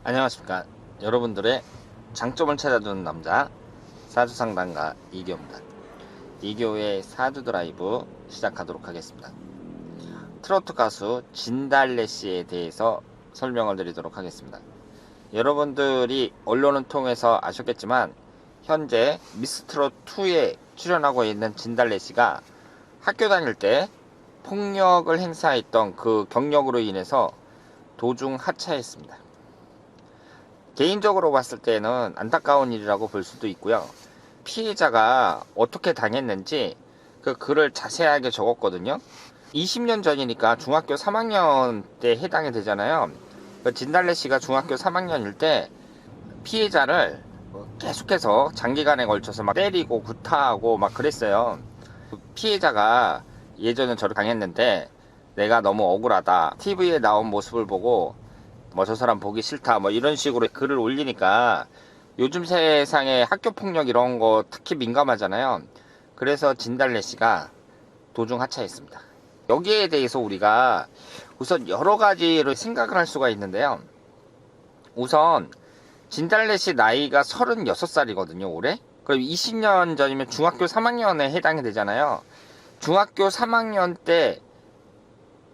안녕하십니까. 여러분들의 장점을 찾아주는 남자 사주상담가 이교입니다. 이교의 사주 드라이브 시작하도록 하겠습니다. 트로트 가수 진달래 씨에 대해서 설명을 드리도록 하겠습니다. 여러분들이 언론을 통해서 아셨겠지만 현재 미스트롯2에 출연하고 있는 진달래 씨가 학교 다닐 때 폭력을 행사했던 그 경력으로 인해서 도중 하차했습니다. 개인적으로 봤을 때는 안타까운 일이라고 볼 수도 있고요. 피해자가 어떻게 당했는지 그 글을 자세하게 적었거든요. 20년 전이니까 중학교 3학년 때 해당이 되잖아요. 진달래 씨가 중학교 3학년일 때 피해자를 계속해서 장기간에 걸쳐서 막 때리고 구타하고 막 그랬어요. 피해자가 예전에 저를 당했는데 내가 너무 억울하다. TV에 나온 모습을 보고 뭐 저 사람 보기 싫다 뭐 이런 식으로 글을 올리니까 요즘 세상에 학교폭력 이런 거 특히 민감하잖아요. 그래서 진달래 씨가 도중 하차했습니다. 여기에 대해서 우리가 우선 여러 가지로 생각을 할 수가 있는데요. 우선 진달래 씨 나이가 36살이거든요 올해. 그럼 20년 전이면 중학교 3학년에 해당이 되잖아요. 중학교 3학년 때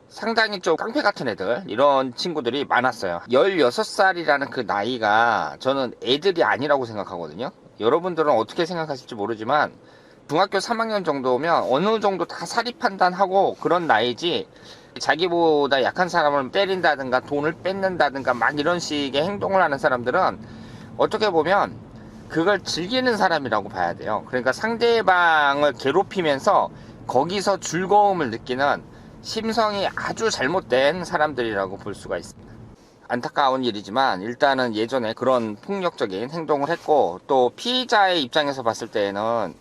상당히 좀 깡패 같은 애들 이런 친구들이 많았어요. 16살이라는 그 나이가 저는 애들이 아니라고 생각하거든요. 여러분들은 어떻게 생각하실지 모르지만 중학교 3학년 정도면 어느 정도 다 사리 판단하고 그런 나이지, 자기보다 약한 사람을 때린다든가 돈을 뺏는다든가 막 이런 식의 행동을 하는 사람들은 어떻게 보면 그걸 즐기는 사람이라고 봐야 돼요. 그러니까 상대방을 괴롭히면서 거기서 즐거움을 느끼는 심성이 아주 잘못된 사람들이라고 볼 수가 있습니다. 안타까운 일이지만 일단은 예전에 그런 폭력적인 행동을 했고, 또 피의자의 입장에서 봤을 때에는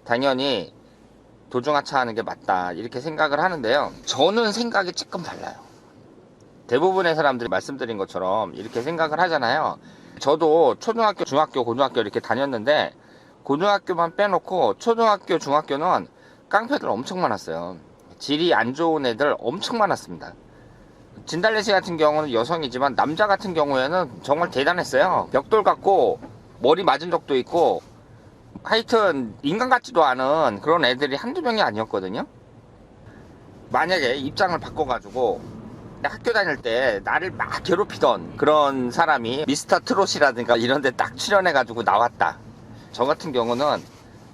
당연히 도중하차하는 게 맞다 이렇게 생각을 하는데요. 저는 생각이 조금 달라요. 대부분의 사람들이 말씀드린 것처럼 이렇게 생각을 하잖아요. 저도 초등학교, 중학교, 고등학교 이렇게 다녔는데 고등학교만 빼놓고 초등학교, 중학교는 깡패들 엄청 많았어요. 질이 안 좋은 애들 엄청 많았습니다. 진달래 씨 같은 경우는 여성이지만 남자 같은 경우에는 정말 대단했어요. 벽돌 같고 머리 맞은 적도 있고 하여튼 인간 같지도 않은 그런 애들이 한두 명이 아니었거든요. 만약에 입장을 바꿔가지고 학교 다닐 때 나를 막 괴롭히던 그런 사람이 미스터 트롯이라든가 이런 데 딱 출연해가지고 나왔다. 저 같은 경우는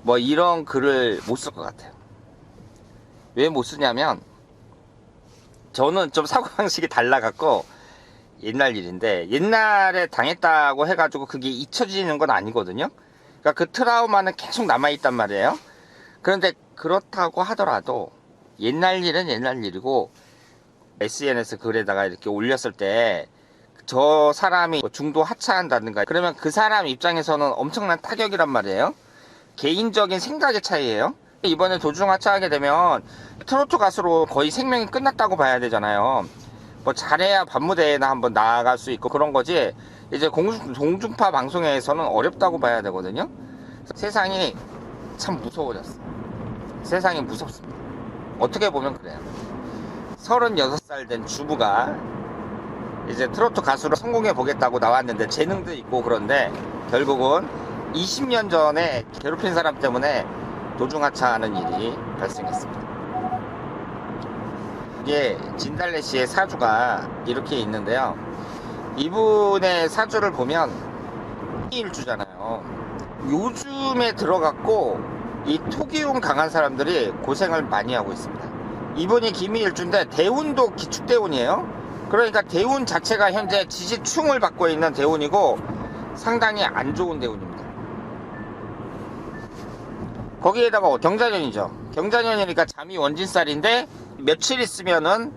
뭐 이런 글을 못 쓸 것 같아요. 왜 못 쓰냐면 저는 좀 사고방식이 달라갖고, 옛날 일인데 옛날에 당했다고 해가지고 그게 잊혀지는 건 아니거든요. 그러니까 그 트라우마는 계속 남아있단 말이에요. 그런데 그렇다고 하더라도 옛날 일은 옛날 일이고 SNS 글에다가 이렇게 올렸을 때 저 사람이 중도 하차한다든가 그러면 그 사람 입장에서는 엄청난 타격이란 말이에요. 개인적인 생각의 차이예요. 이번에 도중 하차하게 되면 트로트 가수로 거의 생명이 끝났다고 봐야 되잖아요. 뭐 잘해야 반무대에나 한번 나아갈 수 있고 그런 거지, 이제 공중파 방송에서는 어렵다고 봐야 되거든요. 세상이 참 무서워졌어. 세상이 무섭습니다. 어떻게 보면 그래요. 36살 된 주부가 이제 트로트 가수로 성공해 보겠다고 나왔는데 재능도 있고 그런데 결국은 20년 전에 괴롭힌 사람 때문에 도중하차하는 일이 발생했습니다. 이게 진달래 씨의 사주가 이렇게 있는데요. 이분의 사주를 보면 토기일주잖아요. 요즘에 들어갔고 이 토기운 강한 사람들이 고생을 많이 하고 있습니다. 이분이 기미일주인데 대운도 기축대운이에요. 그러니까 대운 자체가 현재 지지충을 받고 있는 대운이고 상당히 안 좋은 대운입니다. 거기에다가 경자년이죠. 경자년이니까 잠이 원진살인데 며칠 있으면은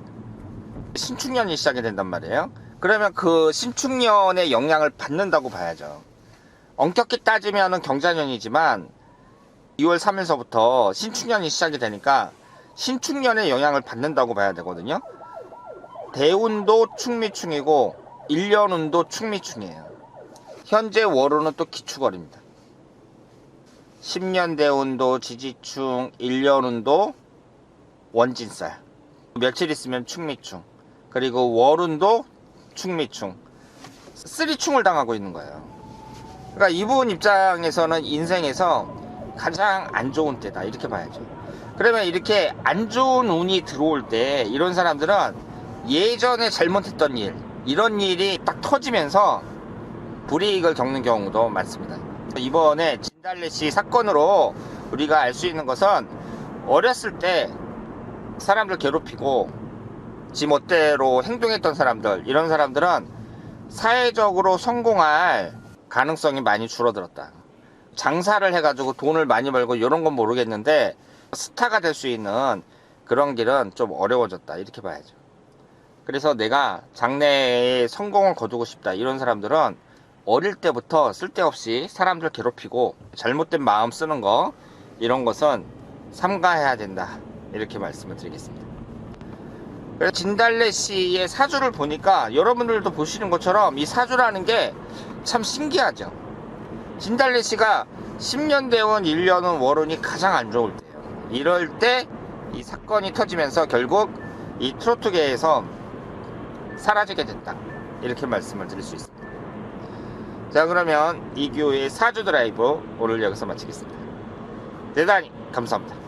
신축년이 시작이 된단 말이에요. 그러면 그 신축년의 영향을 받는다고 봐야죠. 엄격히 따지면은 경자년이지만 2월 3일서부터 신축년이 시작이 되니까 신축년의 영향을 받는다고 봐야 되거든요. 대운도 축미충이고 일년운도 축미충이에요. 현재 월운은 또 기축월입니다. 10년 대운도 지지충, 1년운도 원진살, 며칠 있으면 축미충, 그리고 월운도 축미충, 쓰리충을 당하고 있는 거예요. 그러니까 이분 입장에서는 인생에서 가장 안 좋은 때다 이렇게 봐야죠. 그러면 이렇게 안 좋은 운이 들어올 때 이런 사람들은 예전에 잘못했던 일, 이런 일이 딱 터지면서 불이익을 겪는 경우도 많습니다. 이번에 진달래 씨 사건으로 우리가 알 수 있는 것은 어렸을 때 사람들 괴롭히고 지 멋대로 행동했던 사람들, 이런 사람들은 사회적으로 성공할 가능성이 많이 줄어들었다. 장사를 해가지고 돈을 많이 벌고 이런 건 모르겠는데 스타가 될 수 있는 그런 길은 좀 어려워졌다 이렇게 봐야죠. 그래서 내가 장래에 성공을 거두고 싶다 이런 사람들은 어릴 때부터 쓸데없이 사람들 괴롭히고 잘못된 마음 쓰는 거, 이런 것은 삼가해야 된다 이렇게 말씀을 드리겠습니다. 그래서 진달래 씨의 사주를 보니까 여러분들도 보시는 것처럼 이 사주라는 게 참 신기하죠. 진달래 씨가 10년 대원 1년은 월운이 가장 안 좋을 때예요. 이럴 때 이 사건이 터지면서 결국 이 트로트계에서 사라지게 됐다 이렇게 말씀을 드릴 수 있습니다. 자, 그러면 이규의 사주 드라이브 오늘 여기서 마치겠습니다. 대단히 감사합니다.